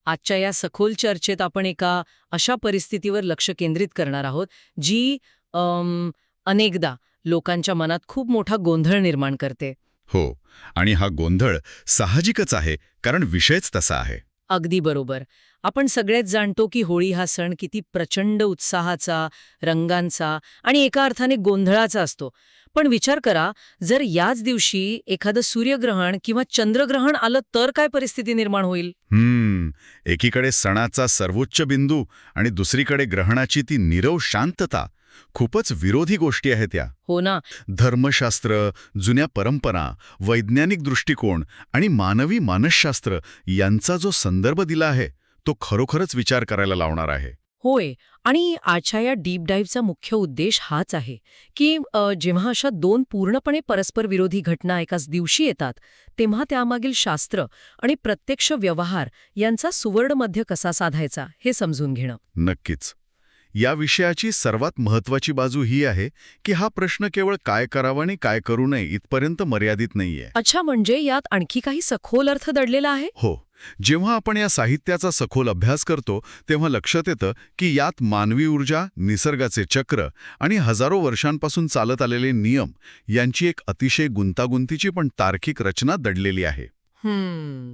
आजच्या या सखोल चर्चेत आपण एका अशा परिस्थितीवर लक्ष केंद्रित करणार आहोत, जी अनेकदा लोकांच्या मनात खूप मोठा गोंधळ निर्माण करते. हो, आणि हा गोंधळ साहजिकच आहे, कारण विषयच तसा आहे. अगदी बरोबर. आपण सगळेच जाणतो की होळी हा सण किती प्रचंड उत्साहाचा, रंगांचा आणि एका अर्थाने गोंधळाचा असतो. पण विचार करा, जर याच दिवशी एखादं सूर्यग्रहण किंवा चंद्रग्रहण आलं तर काय परिस्थिती निर्माण होईल? एकीकडे सणाचा सर्वोच्च बिंदू आणि दुसरीकडे ग्रहणाची ती नीरव शांतता. खूपच विरोधी गोष्टी आहेत या. हो ना. धर्मशास्त्र, जुन्या परंपरा, वैज्ञानिक दृष्टिकोन आणि मानवी मानसशास्त्र यांचा जो संदर्भ दिला आहे, तो खरोखरच विचार करायला लावणार आहे. होय. आणि आजच्या या डीप डाईव्हचा मुख्य उद्देश हाच आहे की जेव्हा अशा दोन पूर्णपणे परस्पर विरोधी घटना एकाच दिवशी येतात, तेव्हा त्यामागील शास्त्र आणि प्रत्यक्ष व्यवहार यांचा सुवर्णमध्य कसा साधायचा हे समजून घेणं. नक्कीच. या विषयाची सर्वात महत्वाची बाजू ही आहे की हा प्रश्न केवळ काय करावं आणि काय करू नये इथपर्यंत मर्यादित नाहीये. अच्छा, म्हणजे यात आणखी काही सखोल अर्थ दडलेला आहे? हो. जेव्हा आपण या साहित्याचा सखोल अभ्यास करतो तेव्हा लक्षात येतं की यात मानवी ऊर्जा, निसर्गाचे चक्र आणि हजारो वर्षांपासून चालत आलेले नियम यांची एक अतिशय गुंतागुंतीची पण तार्किक रचना दडलेली आहे.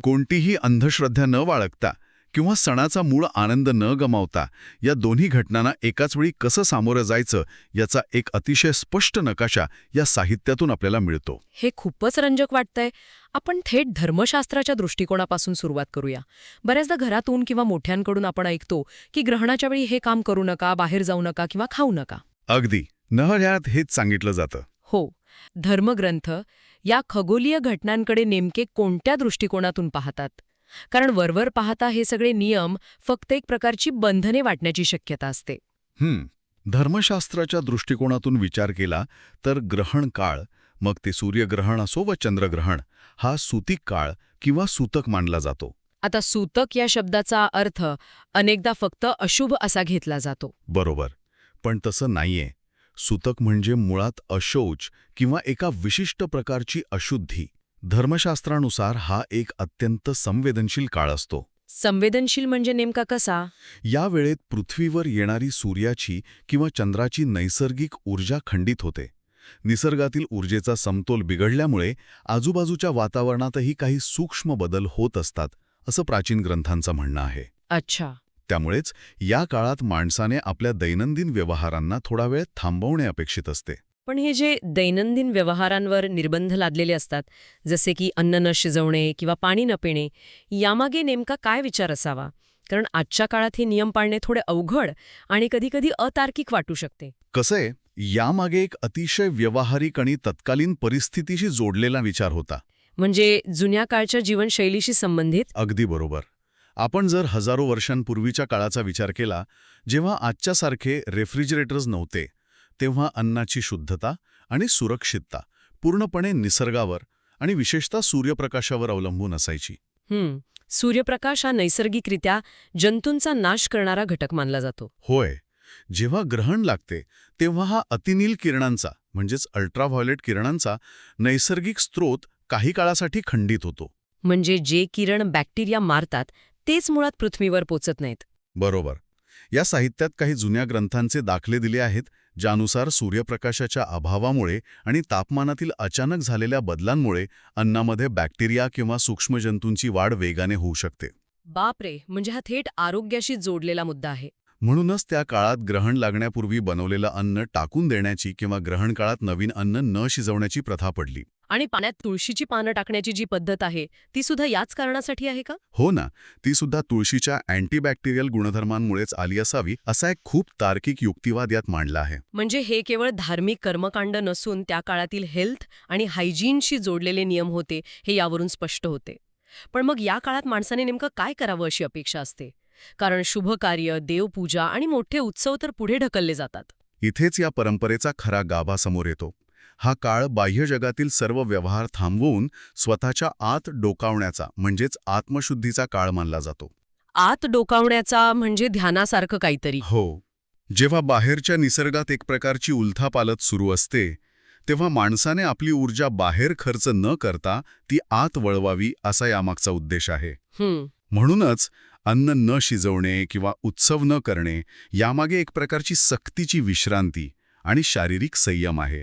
कोणतीही अंधश्रद्धा न बाळगता किंवा सणाचा मूळ आनंद न गमावता या दोन्ही घटनांना एकाच वेळी कसं सामोरं जायचं याचा एक अतिशय स्पष्ट नकाशा या साहित्यातून आपल्याला मिळतो. हे खूपच रंजक वाटतंय. आपण थेट धर्मशास्त्राच्या दृष्टिकोनापासून सुरुवात करूया. बऱ्याचदा घरातून किंवा मोठ्यांकडून आपण ऐकतो की ग्रहणाच्या वेळी हे काम करू नका, बाहेर जाऊ नका किंवा खाऊ नका. अगदी नहऱ्यात हेच सांगितलं जातं. हो. धर्मग्रंथ या खगोलीय घटनांकडे नेमके कोणत्या दृष्टिकोनातून पाहतात? कारण वरवर पाहता हे सगळे नियम फक्त एक प्रकारची बंधने वाटण्याची शक्यता असते. धर्मशास्त्राच्या दृष्टिकोनातून विचार केला तर ग्रहण काळ, मग ते सूर्यग्रहण असो व चंद्रग्रहण, हा सूतिक काळ किंवा सूतक मानला जातो. आता सूतक या शब्दाचा अर्थ अनेकदा फक्त अशुभ असा घेतला जातो. बरोबर. पण तसं नाहीये. सूतक म्हणजे मुळात अशौच किंवा एका विशिष्ट प्रकारची अशुद्धी. धर्मशास्त्रानुसार हा एक अत्यंत संवेदनशील काळ असतो. संवेदनशील म्हणजे नेमका कसा? या वेळेत पृथ्वीवर येणारी सूर्याची किंवा चंद्राची नैसर्गिक ऊर्जा खंडित होते. निसर्गातील ऊर्जेचा समतोल बिघडल्यामुळे आजूबाजूच्या वातावरणातही काही सूक्ष्म बदल होत असतात, असं प्राचीन ग्रंथांचं म्हणणं आहे. अच्छा. त्यामुळेच या काळात माणसाने आपल्या दैनंदिन व्यवहारांना थोडा वेळ थांबवणे अपेक्षित असते. पण हे जे दैनंदिन व्यवहारांवर निर्बंध लादलेले असतात, जसे की अन्न न शिजवणे किंवा पाणी न पिणे, यामागे नेमका काय विचार असावा? कारण आजच्या काळात हे नियम पाळणे थोडे अवघड आणि कधीकधी अतार्किक वाटू शकते. कसंय, यामागे एक अतिशय व्यावहारिक आणि तत्कालीन परिस्थितीशी जोडलेला विचार होता. म्हणजे जुन्या काळच्या जीवनशैलीशी संबंधित? अगदी बरोबर. आपण जर हजारो वर्षांपूर्वीच्या काळाचा विचार केला, जेव्हा आजच्यासारखे रेफ्रिजरेटर्स नव्हते, तेव्हा अन्नाची शुद्धता आणि सुरक्षितता पूर्णपणे निसर्गावर आणि विशेषतः सूर्यप्रकाशावर अवलंबून असायची. सूर्यप्रकाश हा नैसर्गिकरित्या जंतूंचा नाश करणारा घटक मानला जातो. होय. जेव्हा ग्रहण लागते तेव्हा हा अतिनील किरणांचा म्हणजेच अल्ट्राव्हायोलेट किरणांचा नैसर्गिक स्रोत काही काळासाठी खंडित होतो. म्हणजे जे किरण बॅक्टेरिया मारतात तेच मुळात पृथ्वीवर पोचत नाहीत. बरोबर. या साहित्यात काही जुन्या ग्रंथांचे दाखले दिले आहेत, ज्यानुसार सूर्यप्रकाशाच्या अभावामुळे आणि तापमानातील अचानक झालेल्या बदलांमुळे अन्नामध्ये बॅक्टेरिया किंवा सूक्ष्मजंतूंची वाढ वेगाने होऊ शकते. बापरे, म्हणजे हा थेट आरोग्याशी जोडलेला मुद्दा आहे. म्हणूनच त्या काळात ग्रहण लागण्यापूर्वी बनवलेलं अन्न टाकून देण्याची किंवा ग्रहण काळात नवीन अन्न न शिजवण्याची प्रथा पडली. आणि पाण्यात तुळशीची पानं टाकण्याची जी पद्धत आहे ती सुद्धा याच कारणासाठी आहे का? हो ना. ती सुद्धा तुळशीच्या अँटीबॅक्टेरियल गुणधर्मांमुळेच आली असावी असा एक खूप तार्किक युक्तिवाद यात मांडला आहे. म्हणजे हे केवळ धार्मिक कर्मकांड नसून त्या काळातील हेल्थ आणि हायजीनशी जोडलेले नियम होते, हे यावरून स्पष्ट होते. पण मग या काळात माणसाने नेमकं काय करावं अशी अपेक्षा असते? कारण शुभ कार्य, देवपूजा आणि मोठे उत्सव तर पुढे ढकलले जातात. इथेच या परंपरेचा खरा गाभा समोर येतो. हा काळ बाह्य जगातील सर्व व्यवहार थांबवून स्वतःच्या आत डोकावण्याचा म्हणजेच आत्मशुद्धीचा काळ मानला जातो. आत डोकावण्याचा म्हणजे ध्यानासारखं काहीतरी? हो. जेव्हा बाहेरच्या निसर्गात एक प्रकारची उलथापालथ सुरू असते, तेव्हा माणसाने आपली ऊर्जा बाहेर खर्च न करता ती आत वळवावी असा यामागचा उद्देश आहे. म्हणूनच अन्न न शिजवणे किंवा उत्सव न करणे यामागे एक प्रकारची सक्तीची विश्रांती आणि शारीरिक संयम आहे.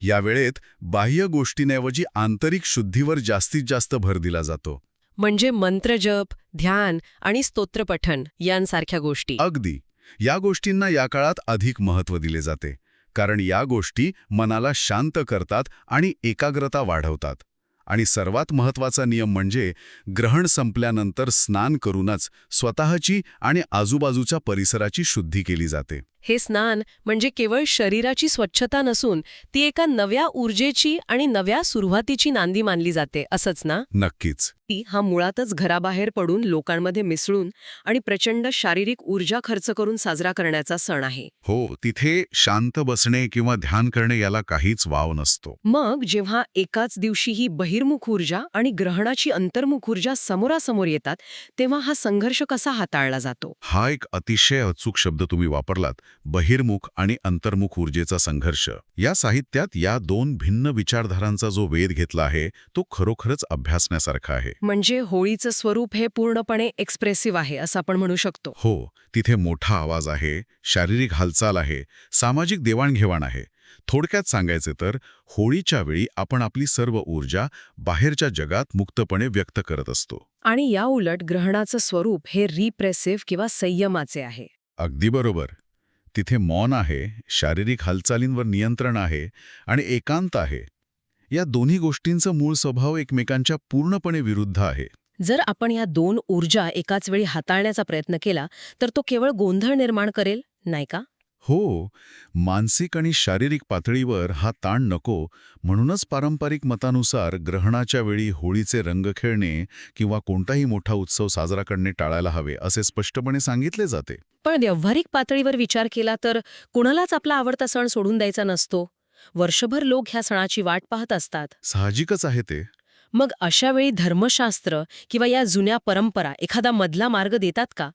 या वेळेत बाह्य गोष्टींऐवजी आंतरिक शुद्धीवर जास्तीत जास्त भर दिला जातो. म्हणजे मंत्रजप, ध्यान आणि स्तोत्रपठण यांसारख्या गोष्टी. अगदी. या गोष्टींना या काळात अधिक महत्त्व दिले जाते, कारण या गोष्टी मनाला शांत करतात आणि एकाग्रता वाढवतात. आणि सर्वात महत्त्वाचा नियम म्हणजे ग्रहण संपल्यानंतर स्नान करूनच स्वतःची आणि आजूबाजूच्या परिसराची शुद्धी केली जाते. हे स्नान म्हणजे केवळ शरीराची स्वच्छता नसून ती एका नव्या ऊर्जेची आणि नव्या सुरुवातीची नांदी मानली जाते, असंच ना? नक्कीच. हा मुळातच घराबाहेर पडून लोकांमध्ये मिसळून आणि प्रचंड शारीरिक ऊर्जा खर्च करून साजरा करण्याचा सण आहे. हो, तिथे शांत बसणे किंवा ध्यान करणे याला काहीच वाव नसतो. मग जेव्हा एकाच दिवशी ही बहिर्मुख ऊर्जा आणि ग्रहणाची अंतर्मुख ऊर्जा समोरासमोर येतात, तेव्हा हा संघर्ष कसा हाताळला जातो? हा एक अतिशय अचूक शब्द तुम्ही वापरलात, बहिर्मुख आणि अंतर्मुख ऊर्जेचा संघर्ष. या साहित्यात या दोन भिन्न विचारधारांचा जो वेध घेतला आहे तो खरोखरच अभ्यासण्यासारखा आहे. म्हणजे होळीचं स्वरूप हे पूर्णपणे एक्सप्रेसिव्ह आहे असं आपण म्हणू शकतो. हो, तिथे मोठा आवाज आहे, शारीरिक हालचाल आहे, सामाजिक देवाणघेवाण आहे. थोडक्यात सांगायचे तर होळीच्या वेळी आपण आपली सर्व ऊर्जा बाहेरच्या जगात मुक्तपणे व्यक्त करत असतो. आणि या उलट ग्रहणाचं स्वरूप हे रिप्रेसिव्ह किंवा संयमाचे आहे. अगदी बरोबर. तिथे मौन आहे, शारीरिक हालचालींवर नियंत्रण आहे आणि एकांत आहे. या दोन्ही गोष्टींचा मूळ स्वभाव एकमेकांच्या पूर्णपणे विरुद्ध आहे. जर आपण या दोन ऊर्जा एकाच वेळी हाताळण्याचा प्रयत्न केला तर तो केवळ गोंधळ निर्माण करेल, नाही का? हो, मानसिक आणि शारीरिक पातळीवर हा ताण नको, म्हणूनच पारंपरिक मतानुसार ग्रहणाच्या वेळी होळीचे रंग खेळणे किंवा कोणताही मोठा उत्सव साजरा करणे टाळायला हवे असे स्पष्टपणे सांगितले जाते. पण व्यावहारिक पातळीवर विचार केला तर कुणालाच आपला आवडता सण सोडून द्यायचा नसतो. वर्षभर लोक ह्या सणाची वाट पाहत असतात. साहजिकच आहे ते. मग अशा वेळी धर्मशास्त्र किंवा या जुन्या परंपरा एखादा मधला मार्ग देतात का,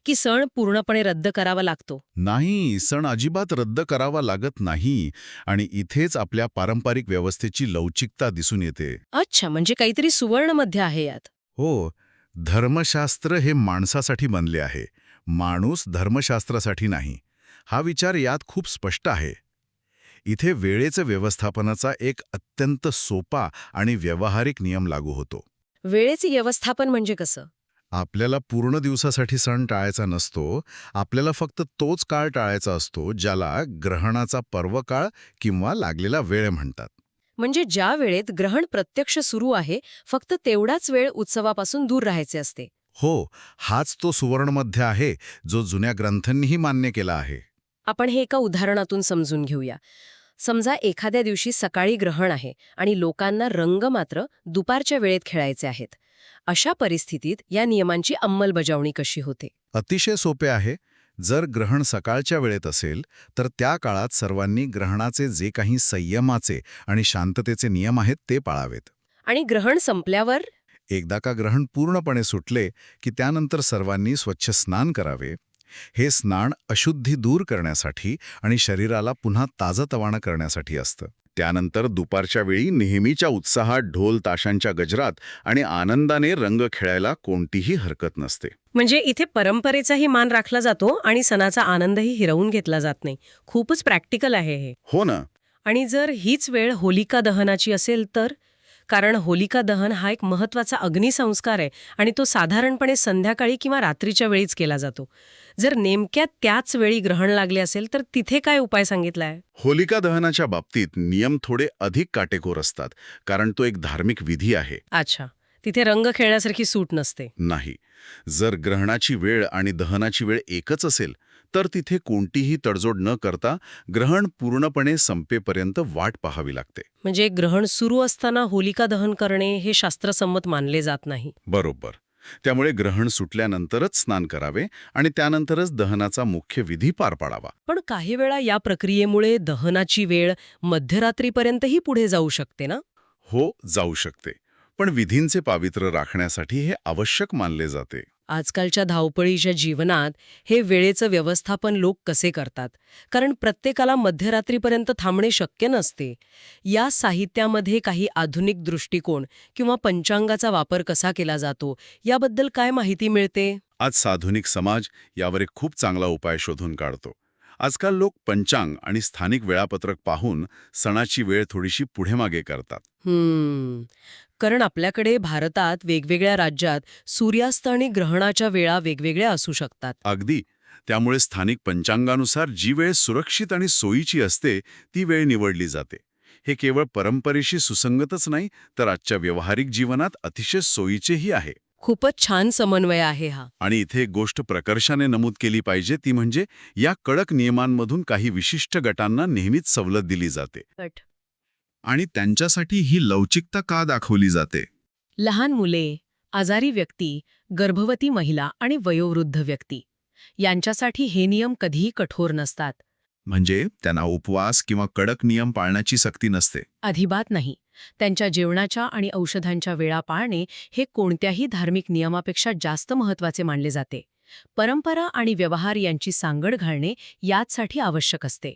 की सण पूर्णपणे रद्द करावा लागतो? नाही, सण अजिबात रद्द करावा लागत नाही आणि इथेच आपल्या पारंपरिक व्यवस्थेची लवचिकता दिसून येते. अच्छा, म्हणजे काहीतरी सुवर्ण मध्य आहे यात. हो, धर्मशास्त्र हे माणसासाठी बनले आहे, माणूस धर्मशास्त्रासाठी नाही. हा विचार यात खूप स्पष्ट आहे. इथे वेळेचं व्यवस्थापनाचा एक अत्यंत सोपा आणि व्यावहारिक नियम लागू होतो. वेळेचे व्यवस्थापन म्हणजे कसं? आपल्याला पूर्ण दिवसासाठी सण टाळायचा नसतो, आपल्याला फक्त तोच काळ टाळायचा असतो ज्याला ग्रहणाचा पर्वकाळ किंवा लागलेला वेळ म्हणतात. म्हणजे ज्या वेळेत ग्रहण प्रत्यक्ष सुरू आहे, फक्त तेवढाच वेळ उत्सवापासून दूर राहायचे असते. हो, हाच तो सुवर्णमध्य आहे जो जुन्या ग्रंथांनीही मान्य केला आहे. आपण हे एका उदाहरणातून समजून घेऊया. समजा एखाद्या दिवशी सकाळी ग्रहण आहे आणि लोकांना रंग मात्र दुपारच्या वेळेत खेळायचे आहेत. अशा परिस्थितीत या नियमांची अंमलबजावणी कशी होते? अतिशय सोपे आहे. जर ग्रहण सकाळच्या वेळेत असेल तर त्या काळात सर्वांनी ग्रहणाचे जे काही संयमाचे आणि शांततेचे नियम आहेत ते पाळावेत. आणि ग्रहण संपल्यावर? एकदा का ग्रहण पूर्णपणे सुटले की त्यानंतर सर्वांनी स्वच्छ स्नान करावे. हे स्नान अशुद्धी दूर करण्यासाठी आणि शरीराला पुन्हा ताजंतवाणं करण्यासाठी असतं. त्यानंतर दुपारच्या वेळी नेहमीच्या उत्साहात ढोल ताशांच्या गजरात आणि आनंदाने रंग खेळायला कोणतीही हरकत नसते. म्हणजे इथे परंपरेचाही मान राखला जातो आणि सणाचा आनंदही हिरावून घेतला जात नाही. खूपच प्रॅक्टिकल आहे हे. हो ना. आणि जर हीच वेळ होलिका दहनाची असेल तर? कारण होलिका दहन हा एक महत्त्वाचा अग्निसंस्कार आहे आणि तो साधारणपणे संध्याकाळी किंवा रात्रीच्या वेळीच केला जातो. जर नेमक्या त्याच वेळी ग्रहण लागले असेल तर तिथे काय उपाय सांगितलाय? होलिका दहनाच्या बाबतीत नियम थोडे अधिक काटेकोर असतात, कारण तो एक धार्मिक विधी आहे. अच्छा, तिथे रंग खेळण्यासारखी सूट नसते. नाही. जर ग्रहणाची वेळ आणि दहनाची वेळ एकच असेल तर तिथे कोणतीही तडजोड न करता ग्रहण पूर्णपणे संपेपर्यंत वाट पाहावी लागते. म्हणजे ग्रहण सुरू असताना होलिका दहन करणे हे शास्त्रसंमत मानले जात नाही. बरोबर. त्यामुळे ग्रहण सुटल्यानंतरच स्नान करावे आणि त्यानंतरच दहनाचा मुख्य विधी पार पाडावा. पण काही वेळा या प्रक्रियेमुळे दहनाची वेळ मध्यरात्रीपर्यंतही पुढे जाऊ शकते ना? हो, जाऊ शकते. पण विधींचे पावित्र्य राखण्यासाठी हे आवश्यक मानले जाते. आजकालच्या धावपळीच्या जीवनात हे वेळेचं व्यवस्थापन लोक कसे करतात? कारण प्रत्येकाला मध्यरात्रीपर्यंत थांबणे शक्य नसते. या साहित्यामध्ये काही आधुनिक दृष्टिकोन किंवा पंचांगाचा वापर कसा केला जातो याबद्दल काय माहिती मिळते? आज आधुनिक समाज यावर एक खूप चांगला उपाय शोधून काढतो. आजकाल लोक पंचांग आणि स्थानिक वेळापत्रक पाहून सणाची वेळ थोडीशी पुढे-मागे करतात. कारण आपल्याकडे भारतात वेगवेगळ्या राज्यात सूर्यास्त आणि ग्रहणाच्या वेळा वेगवेगळ्या असू शकतात. अगदी. त्यामुळे स्थानिक पंचांगानुसार जी वेळ सुरक्षित आणि सोयीची असते ती वेळ निवडली जाते. हे केवळ परंपरेशी सुसंगतच नाही, तर आजच्या व्यावहारिक जीवनात अतिशय सोयीचेही आहे. खूपच छान समन्वय आहे हा. आणि इथे एक गोष्ट प्रकर्षाने नमूद केली पाहिजे, ती म्हणजे या कडक नियमांमधून काही विशिष्ट गटांना नेहमीच सवलत दिली जाते. आणि त्यांच्यासाठी ही लवचिकता का दाखवली जाते? लहान मुले, आजारी व्यक्ती, गर्भवती महिला आणि वयोवृद्ध व्यक्ती यांच्यासाठी हे नियम कधीही कठोर नसतात. म्हणजे त्यांना उपवास किंवा कडक नियम पाळण्याची सक्ती नसते. अजिबात नाही. त्यांच्या जेवणाच्या आणि औषधांच्या वेळा पाळणे हे कोणत्याही धार्मिक नियमापेक्षा जास्त महत्त्वाचे मानले जाते. परंपरा आणि व्यवहार यांची सांगड घालणे याचसाठी आवश्यक असते.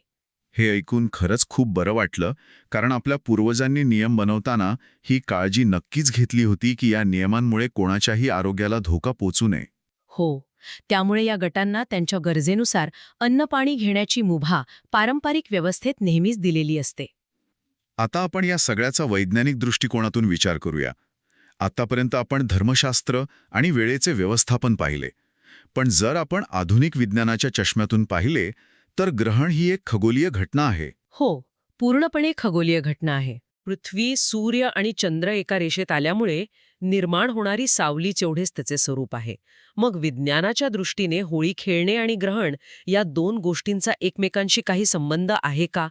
हे ऐकून खरंच खूप बरं वाटलं, कारण आपल्या पूर्वजांनी नियम बनवताना ही काळजी नक्कीच घेतली होती की या नियमांमुळे कोणाच्याही आरोग्याला धोका पोचू नये. हो. त्यामुळे या गटांना त्यांच्या गरजेनुसार अन्न-पाणी घेण्याची मुभा पारंपरिक व्यवस्थेत नेहमीच दिलेली असते. आता आपण या सगळ्याचा वैज्ञानिक दृष्टिकोनातून विचार करूया. आतापर्यंत आपण धर्मशास्त्र आणि वेळेचे व्यवस्थापन पाहिले. पण जर आपण आधुनिक विज्ञानाच्या चष्म्यातून पाहिले, तर ग्रहण ही एक खगोलीय घटना आहे. हो, पूर्णपणे खगोलीय घटना आहे. पृथ्वी, सूर्य आणि चंद्र एका रेषेत आल्यामुळे निर्माण होणारी सावलीच एवढेच त्याचे स्वरूप आहे. मग विज्ञानाच्या दृष्टीने होळी खेळणे आणि ग्रहण या दोन गोष्टींचा एकमेकांशी काही संबंध आहे का?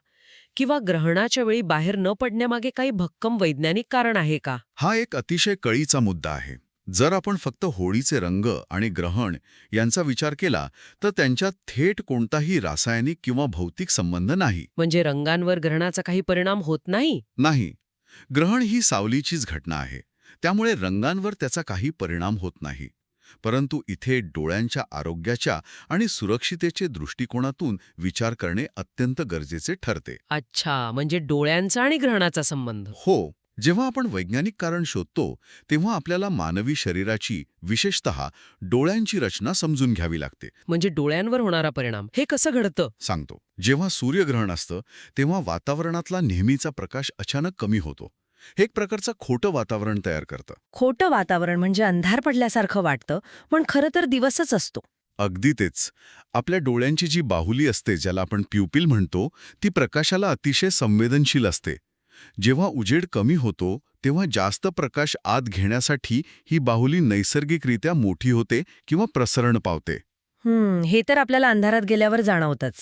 किंवा ग्रहणाच्या वेळी बाहेर न पडण्यामागे काही भक्कम वैज्ञानिक कारण आहे का? हा एक अतिशय कळीचा मुद्दा आहे. जर आपण फक्त होळीचे रंग आणि ग्रहण यांचा विचार केला, तर त्यांच्यात थेट कोणताही रासायनिक किंवा भौतिक संबंध नाही. म्हणजे रंगांवर ग्रहणाचा काही परिणाम होत नाही? नाही. ग्रहण ही सावलीचीच घटना आहे. त्यामुळे रंगांवर त्याचा काही परिणाम होत नाही. परंतु इथे डोळ्यांच्या आरोग्याच्या आणि सुरक्षितेचे दृष्टिकोनातून विचार करणे अत्यंत गरजेचे ठरते. अच्छा, म्हणजे डोळ्यांचा आणि ग्रहणाचा संबंध. हो. जेव्हा आपण वैज्ञानिक कारण शोधतो, तेव्हा आपल्याला मानवी शरीराची, विशेषतः डोळ्यांची रचना समजून घ्यावी लागते. म्हणजे डोळ्यांवर होणारा परिणाम हे कसं घडतं? सांगतो. जेव्हा सूर्यग्रहण असतं, तेव्हा वातावरणातला नेहमीचा प्रकाश अचानक कमी होतो. हे एक प्रकारचं खोटं वातावरण तयार करतं. खोटं वातावरण म्हणजे अंधार पडल्यासारखं वाटतं, पण खरं तर दिवसच असतो. अगदी तेच. आपल्या डोळ्यांची जी बाहुली असते, ज्याला आपण प्युपिल म्हणतो, ती प्रकाशाला अतिशय संवेदनशील असते. जेव्हा उजेड कमी होतो, तेव्हा जास्त प्रकाश आत घेण्यासाठी ही बाहुली नैसर्गिकरित्या मोठी होते किंवा प्रसरण पावते. हे तर आपल्याला अंधारात गेल्यावर जाणवतंच.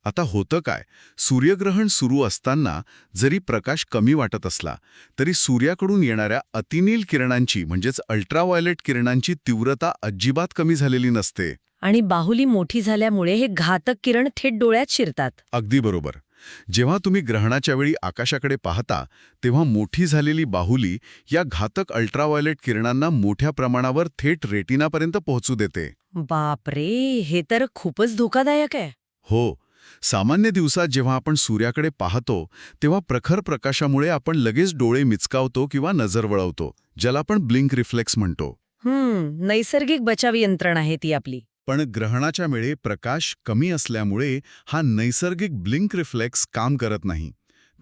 आता होतं काय? सूर्यग्रहण सुरू असताना जरी प्रकाश कमी वाटत असला, तरी सूर्याकडून येणाऱ्या अतिनील किरणांची म्हणजेच अल्ट्राव्हायोलेट किरणांची तीव्रता अजिबात कमी झालेली नसते. आणि बाहुली मोठी झाल्यामुळे हे घातक किरण थेट डोळ्यात शिरतात. अगदी बरोबर. जेव्हा तुम्ही ग्रहणाच्या वेळी आकाशाकडे पाहता, तेव्हा मोठी झालेली बाहुली या घातक अल्ट्राव्हायोलेट किरणांना मोठ्या प्रमाणावर थेट रेटिनापर्यंत पोहोचू देते. बापरे, हे तर खूपच धोकादायक आहे. हो. सामान्य दिवसात जेव्हा आपण सूर्याकडे पाहतो, तेव्हा प्रखर प्रकाशामुळे आपण लगेच डोळे मिचकावतो किंवा नजर वळवतो, ज्याला आपण ब्लिंक रिफ्लेक्स म्हणतो. नैसर्गिक बचाव यंत्रणा आहे ती आपली. पण ग्रहणाच्या वेळी प्रकाश कमी असल्यामुळे हा नैसर्गिक ब्लिंक रिफ्लेक्स काम करत नाही.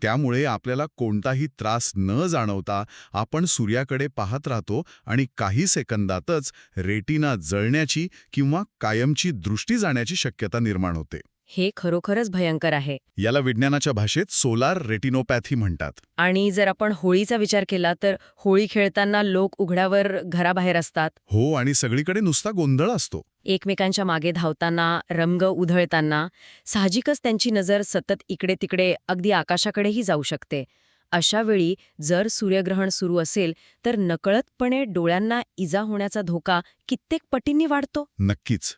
त्यामुळे आपल्याला कोणताही त्रास न जाणवता आपण सूर्याकडे पाहत राहतो आणि काही सेकंदातच रेटिना जळण्याची किंवा कायमची दृष्टी जाण्याची शक्यता निर्माण होते. हे खरोखरच भयंकर आहे. याला विज्ञानाच्या भाषेत सोलार रेटिनोपॅथी म्हणतात. आणि जर आपण होळीचा विचार केला तर होळी खेळताना लोक उघड्यावर घराबाहेर असतात. हो, आणि सगळीकडे नुसता गोंधळ असतो. एकमेकांच्या मागे धावताना, रंग उधळताना साहजिकच त्यांची नजर सतत इकडे तिकडे अगदी आकाशाकडेही जाऊ शकते. अशा वेळी जर सूर्यग्रहण सुरू असेल तर नकळतपणे डोळ्यांना इजा होण्याचा धोका कित्येक पटींनी वाढतो. नक्कीच.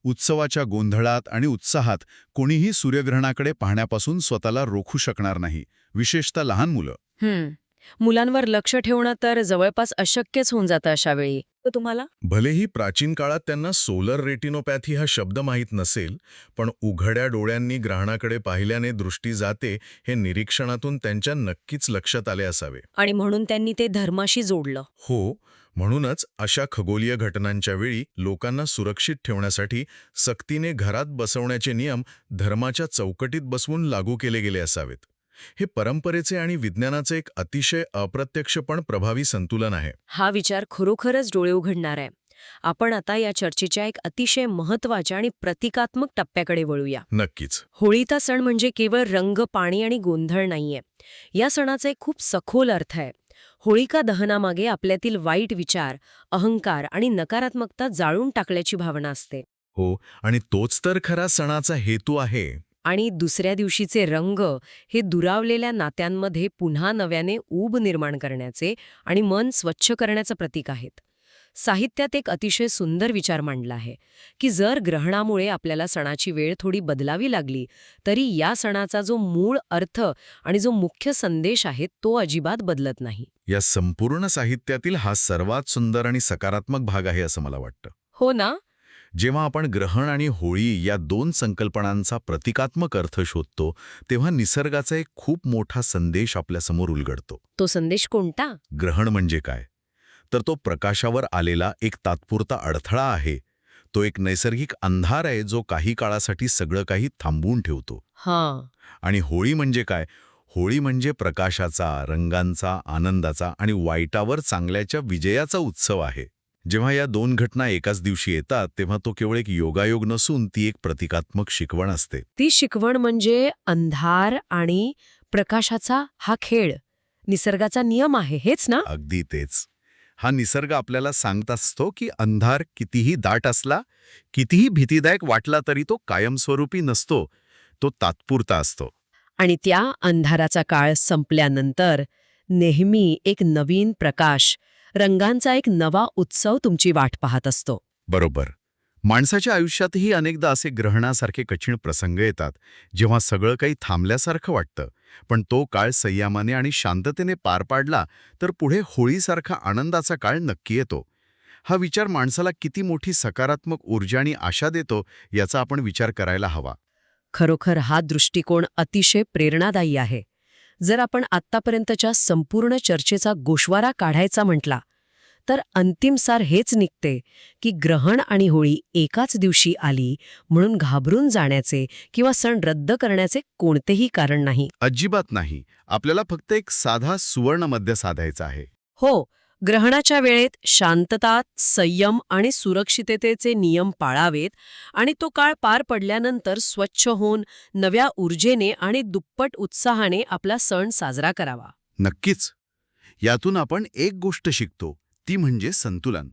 उत्सवाच्या गोंधळात आणि उत्साहात कोणीही सूर्यग्रहणाकडे पाहण्यापासून स्वतःला रोखू शकणार नाही, विशेषतः लहान मुलं. मुलांवर लक्ष ठेवणं तर जवळपास अशक्यच होऊन जातं अशा वेळी. तुम्हाला भलेही प्राचीन काळात त्यांना सोलर रेटिनोपॅथी हा शब्द माहीत नसेल, पण उघड्या डोळ्यांनी ग्रहणाकडे पाहिल्याने दृष्टी जाते हे निरीक्षणातून त्यांच्या नक्कीच लक्षात आले असावे. आणि म्हणून त्यांनी ते धर्माशी जोडलं. हो, म्हणूनच अशा खगोलीय घटनांच्या वेळी लोकांना सुरक्षित ठेवण्यासाठी सक्तीने घरात बसवण्याचे नियम धर्माच्या चौकटीत बसवून लागू केले गेले असावेत. हे परंपरेचे आणि विज्ञानाचे एक अतिशय अप्रत्यक्ष पण प्रभावी संतुलन आहे. हा विचार खरोखरच डोळे उघडणार आहे. आपण आता या चर्चेच्या एक अतिशय महत्वाच्या आणि प्रतिकात्मक टप्प्याकडे वळूया. नक्कीच. होळीचा सण म्हणजे केवळ रंग, पाणी आणि गोंधळ नाहीये. या सणाचा एक खूप सखोल अर्थ आहे. होळिका दहनामागे आपल्यातील वाईट विचार, अहंकार आणि नकारात्मकता जाळून टाकल्याची भावना असते. हो, आणि तोच तर खरा सणाचा हेतू आहे. आणि दुसऱ्या दिवशीचे रंग हे दुरावलेल्या नात्यांमध्ये पुन्हा नव्याने ऊब निर्माण करण्याचे आणि मन स्वच्छ करण्याचं प्रतीक आहेत. साहित्यात एक अतिशय सुंदर विचार मांडला आहे की जर ग्रहणामुळे आपल्याला सणाची वेळ थोडी बदलावी लागली तरी या सणाचा जो मूळ अर्थ आणि जो मुख्य संदेश आहे तो अजिबात बदलत नाही. या संपूर्ण साहित्यातील हा सर्वात सुंदर आणि सकारात्मक भाग आहे असं मला वाटतं. हो ना? जेव्हा आपण ग्रहण आणि होळी या दोन संकल्पनांचा प्रतिकात्मक अर्थ शोधतो तेव्हा निसर्गाचा एक खूप मोठा संदेश आपल्यासमोर उलगडतो. तो संदेश कोणता? ग्रहण म्हणजे काय? तर तो प्रकाशावर आलेला एक तात्पुरता अडथळा आहे. तो एक नैसर्गिक अंधार आहे जो काही काळासाठी सगळं काही थांबवून ठेवतो. हां. आणि होळी म्हणजे काय? होळी म्हणजे प्रकाशाचा, रंगांचा, आनंदाचा आणि वाईटावर चांगल्याच्या विजयाचा उत्सव आहे. जेव्हा या दोन घटना एकाच दिवशी येतात तेव्हा तो केवळ एक योगायोग नसून ती एक प्रतिकात्मक शिकवण असते. ती शिकवण म्हणजे अंधार आणि प्रकाशाचा हा खेळ, निसर्गाचा नियम आहे, हेच ना? अगदी तेच. हा निसर्ग आपल्याला सांगत असतो की अंधार कितीही दाट असला, कितीही भीतीदायक वाटला तरी तो कायमस्वरूपी नसतो, तो तात्पुरता असतो. आणि त्या अंधाराचा काळ संपल्यानंतर नेहमी एक नवीन प्रकाश, रंगांचा एक नवा उत्सव तुमची वाट पाहत असतो. बरोबर. माणसाच्या आयुष्यातही अनेकदा असे ग्रहणासारखे कठीण प्रसंग येतात, जेव्हा सगळं काही थांबल्यासारखं वाटतं. पण तो काळ संयमाने आणि शांततेने पार पाडला तर पुढे होळीसारखा आनंदाचा काळ नक्की येतो. हा विचार माणसाला किती मोठी सकारात्मक ऊर्जा आणि आशा देतो याचा आपण विचार करायला हवा. खरोखर हा दृष्टिकोन अतिशय प्रेरणादायी आहे. जर आपण आत्तापर्यंतच्या संपूर्ण चर्चेचा गोषवारा काढायचा म्हटला तर अंतिम सार हेच निघते की ग्रहण आणि होळी एकाच दिवशी आली म्हणून घाबरून जाण्याचे किंवा सण रद्द करण्याचे कोणतेही कारण नाही. अजिबात नाही. आपल्याला फक्त एक साधा सुवर्ण मध्य साधायचा आहे. हो, ग्रहणाच्या वेळेत शांतता, संयम आणि सुरक्षिततेचे नियम पाळावेत आणि तो काळ पार पडल्यानंतर स्वच्छ होऊन नव्या ऊर्जेने आणि दुप्पट उत्साहाने आपला सण साजरा करावा. नक्कीच. यातून आपण एक गोष्ट शिकतो, ती म्हणजे संतुलन.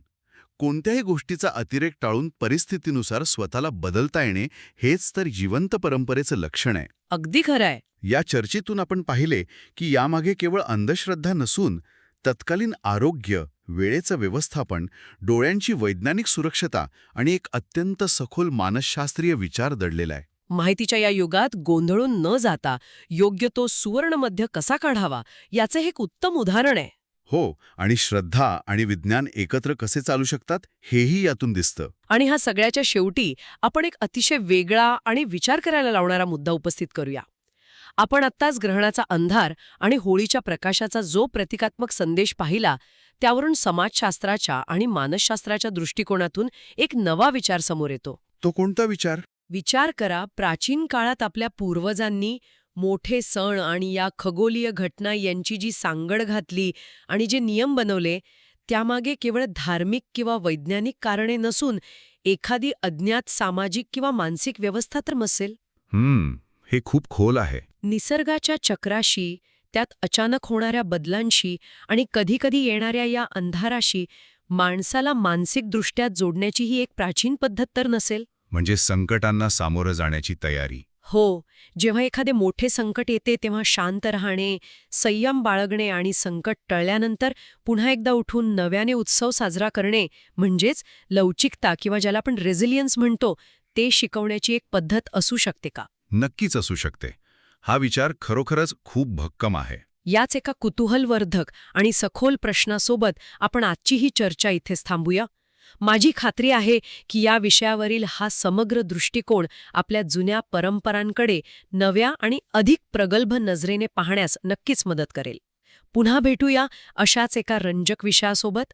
कोणत्याही गोष्टीचा अतिरेक टाळून परिस्थितीनुसार स्वतःला बदलता येणे हेच तर जिवंत परंपरेचं लक्षण आहे. अगदी खरंय. या चर्चेतून आपण पाहिले की यामागे केवळ अंधश्रद्धा नसून तत्कालीन आरोग्य, वेळेचं व्यवस्थापन, डोळ्यांची वैज्ञानिक सुरक्षता आणि एक अत्यंत सखोल मानसशास्त्रीय विचार दडलेला आहे. माहितीच्या या युगात गोंधळून न जाता योग्य तो सुवर्णमध्य कसा काढावा याचे हे एक उत्तम उदाहरण आहे. हो, आणि श्रद्धा आणि विज्ञान एकत्र कसे चालू शकतात हेही यातून दिसतं. आणि ह्या सगळ्याच्या शेवटी आपण एक अतिशय वेगळा आणि विचार करायला लावणारा मुद्दा उपस्थित करूया. आपण आत्ताच ग्रहणाचा अंधार आणि होळीच्या प्रकाशाचा जो प्रतिकात्मक संदेश पाहिला त्यावरून समाजशास्त्राच्या आणि मानसशास्त्राच्या दृष्टिकोनातून एक नवा विचार समोर येतो. तो कोणता विचार? विचार करा, प्राचीन काळात आपल्या पूर्वजांनी मोठे सण आणि या खगोलीय घटना यांची जी सांगड घातली आणि जे नियम बनवले त्यामागे केवळ धार्मिक किंवा वैज्ञानिक कारणे नसून एखादी अज्ञात सामाजिक किंवा मानसिक व्यवस्था तर नसेल. हे खूप खोल आहे. निसर्गाच्या चक्राशी, त्यात अचानक होणाऱ्या बदलांशी आणि कधीकधी येणाऱ्या या अंधाराशी माणसाला मानसिकदृष्ट्या जोडण्याची ही एक प्राचीन पद्धत तर नसेल. म्हणजे संकटांना सामोरं जाण्याची तयारी. हो, जेव्हा एखादे मोठे संकट येते तेव्हा शांत राहणे, संयम बाळगणे आणि संकट टळल्यानंतर पुन्हा एकदा उठून नव्याने उत्सव साजरा करणे म्हणजेच लवचिकता किंवा ज्याला आपण रेझिलियन्स म्हणतो ते शिकवण्याची एक पद्धत असू शकते का? नक्कीच असू शकते. हा विचार खरोखरच खूप भक्कम आहे. याच एका कुतूहलवर्धक आणि सखोल प्रश्नासोबत आपण आजची ही चर्चा इथेच थांबूया. माझी खात्री आहे की या विषयावरील हा समग्र दृष्टिकोन आपल्या जुन्या परंपरांकडे नव्या आणि अधिक प्रगल्भ नजरेने पाहण्यास नक्कीच मदत करेल. पुन्हा भेटूया अशाच एका रंजक विषयासोबत.